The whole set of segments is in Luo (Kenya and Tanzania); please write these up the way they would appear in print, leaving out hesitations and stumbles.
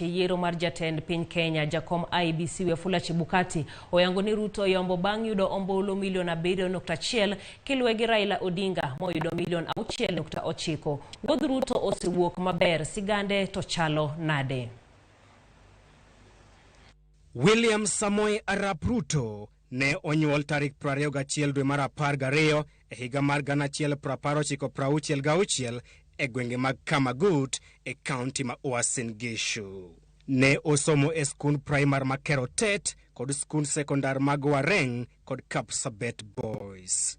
Yiero mar jatend piny Kenya jakom IEBC Wafula Chebukati oyango ni Ruto yombo bang' yudo ombulu milion 7.1 kiluwe gi Raila Odinga moyudo milion 6.9. Wuodh Ruto osewuok maber, Sigande to chalo nade? William Samoei Arap Ruto ne onyuol tarik 21 dwe mar 12 e higa mar 1966 e gwenge mag Kamagut e kaunti ma Uasin Gishu. Ne osomo e skund primar ma Kerotet kod skund sekondar mag Wareng kod Kapsabet Boys.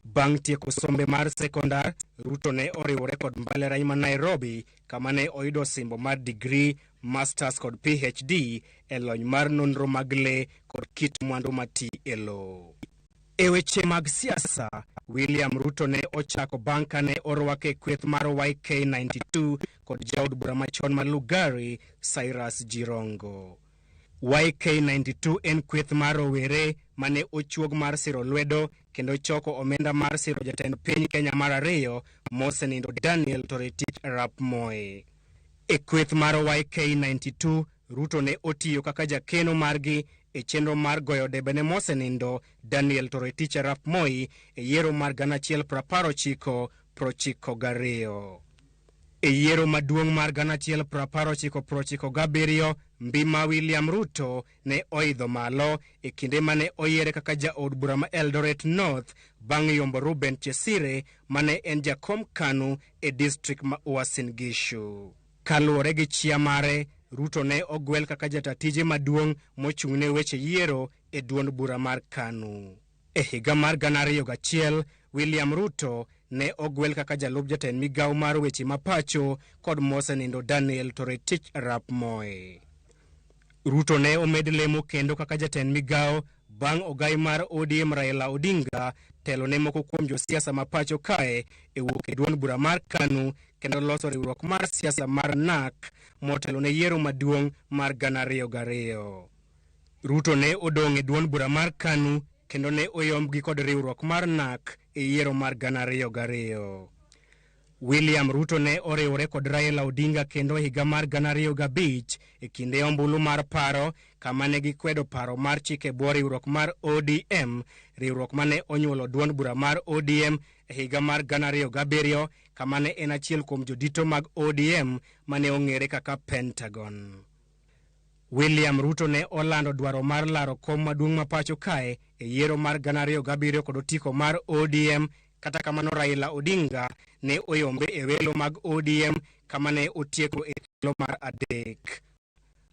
Bang' tieko sombe mar sekondar, Ruto ne oriwore kod mbalariany ma Nairobi kama ne oyudo osimbo mar degree, masters kod PhD e lony mar nonro mag le kod kit mwandu mati e lo. E weche mag siasa, William Ruto ne ochako bang' kane orwake kweth mar YK92 kod jaod bura machon mar Lugari, Cyrus Jirongo. YK92 en kweth mar rowere mane ochuog mar siro lwedo kendo choko omenda mar siro jatend piny Kenya mar 2 mosenindo Daniel Toroitich Arap Moi. E kweth mar YK92, Ruto ne otiyo kaka jakeno margi e chenro mar goyo debe ne mosenindo Daniel Toroitich Arap Moi e yiero mar 1992. E yiero maduong' mar 1997, mbima William Ruto ne oidho malo e kinde mane oyiere kaka jaod bura ma Eldoret North bang' yombo Ruben Chesire mane en jakom KANU e district ma Uasin Gishu. Kaluwore gi chia mare, Ruto ne ogwel kaka jatatije maduong' mochung'ne weche yiero e duond bura mar KANU. E higa mar 2001, William Ruto ne ogwel kaka jalup jatend migawo mar weche mapacho kod mosenindo Daniel Toroitich Arap Moi. Ruto ne omed lemo kendo kaka jatend migawo bang' ogai mar ODM Raila Odinga telo ne moko kuom josiasa mapacho kae e wuok e duond bura mar KANU kendo loso riwruok mar siasa mar NAK motelo ne yiero maduong' mar 2002. Ruto ne odong' e duond bura mar KANU kendo ne oyombgi kod riwruok mar NAK e yiero mar 2002. William Ruto ne oriwore kod Raila Odinga kendo higa mar 2005 e kinde ombulu mar paro kama ne gikwedo paro mar chike bwo riwruok mar ODM, riwruok mane onyuolo duond bura mar ODM e higa mar 2007 kama ne en achiel kuom jodito mag ODM mane ong'ere kaka Pentagon. William Ruto ne olando dwaro mar laro kom maduong' mapacho kae e yiero mar 2007 kod otiko mar ODM. Kata kamano Raila Odinga ne oyombe e welo mag ODM kama ne otieko e thuolo mar 3.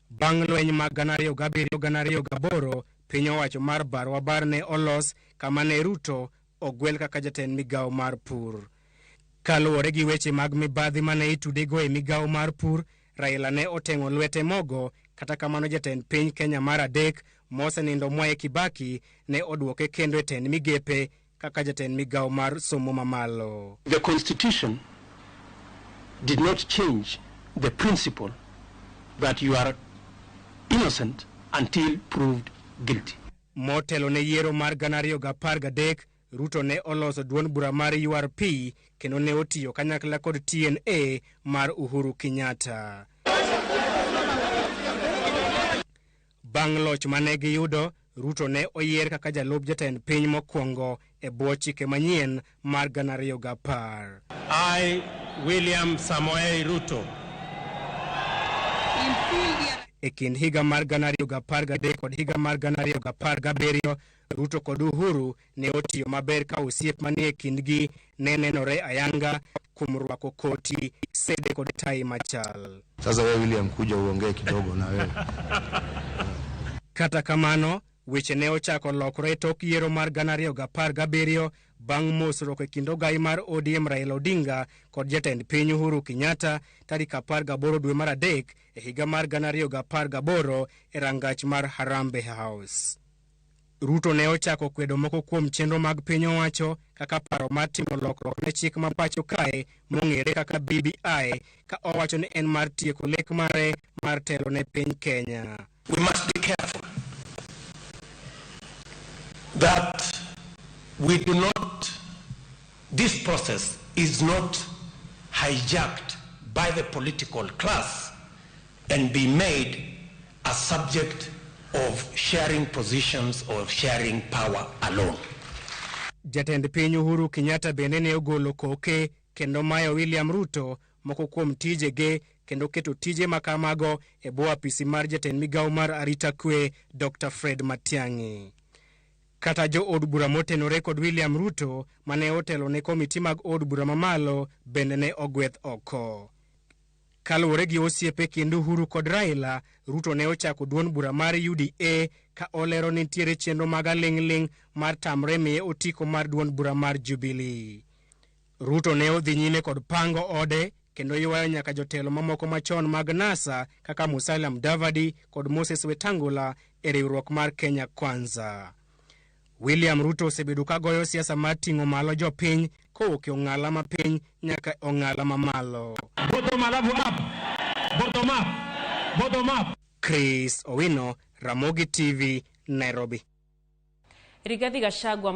Bang' lweny mag 2007-2008, piny owacho mar Barwabar ne olos kama ne Ruto ogwel kaka jatend migawo mar pur. Kaluwore gi weche mag mibadhi mane itudego e migawo mar pur, Raila ne oteng'o lwete mogo. Kata kamano jatend piny Kenya mar 3 mosenindo Mwai Kibaki ne odwoke kendo e tend migepe kaka jatend migawo mar somo mamalo. The Constitution did not change the principle that you are innocent until proved guilty. Motelo ne yiero mar 2013, Ruto ne oloso duond bura mar URP kendo ne otiyo kanyakla kod TNA mar Uhuru Kenyatta. Bang' loch mane giyudo, Ruto ne oyier kaka jalup jatend piny mokwongo e bwo chike manyien mar 2010. I, William Samoei Ruto, e kind higa mar 2013 kod higa mar 2017, Ruto kod Uhuru ne otiyo maber ka osiep manie kindgi ne nenore ayanga kuom rwako koti, sede kod tai machal. Sasa wewe William kuja uongee kidogo na wewe. Kata kamano, weche ne ochako lokore tok yiero mar 2017 bang' mosruok e kind ogai mar ODM Raila Odinga kod jatend piny Uhuru Kenyatta tarik 18 dwe mar 3 e higa mar 2018 e rangach mar Harambee House. Ruto ne ochako kwedo moko kuom chenro mag piny owacho kaka paro mar timo lokruok ne chik mapacho kae mong'ere kaka BBI ka owacho ni en mar tieko lek mare mar telo ne piny Kenya. we must be careful that we do not, this process is not hijacked by the political class and be made a subject of sharing positions or sharing power alone. Jatend piny Uhuru Kenyatta bende ne ogolo koke kendo mayo William Ruto moko kuom tijege kendo keto tije makamago e bwo apisi mar jatend migawo mar arita kwe Dr. Fred Matiang'i. Kata jo od bura motenore kod William Ruto mane otelo ne komiti mag od bura mamalo bende ne ogweth oko. Kaluwore gi osiepe kind Uhuru kod Raila, Ruto ne ochako duond bura mar UDA ka olero ni nitiere chenro mag ling' mar tamre miye otiko mar duond bura mar Jubilee. Ruto ne odhi nyime kod pango ode kendo ywayo nyaka jotelo mamoko machon mag NASA kaka Musalia Mudavadi kod Moses Wetangula e riwruok mar Kenya Kwanza. William Ruto osebedo ka goyo siasa mar ting'o malo jopiny kowuok e ong'ala mapiny nyaka ong'ala mamalo. Bottom up. Chris Owino, Ramogi TV, Nairobi. Rigathi Gachagua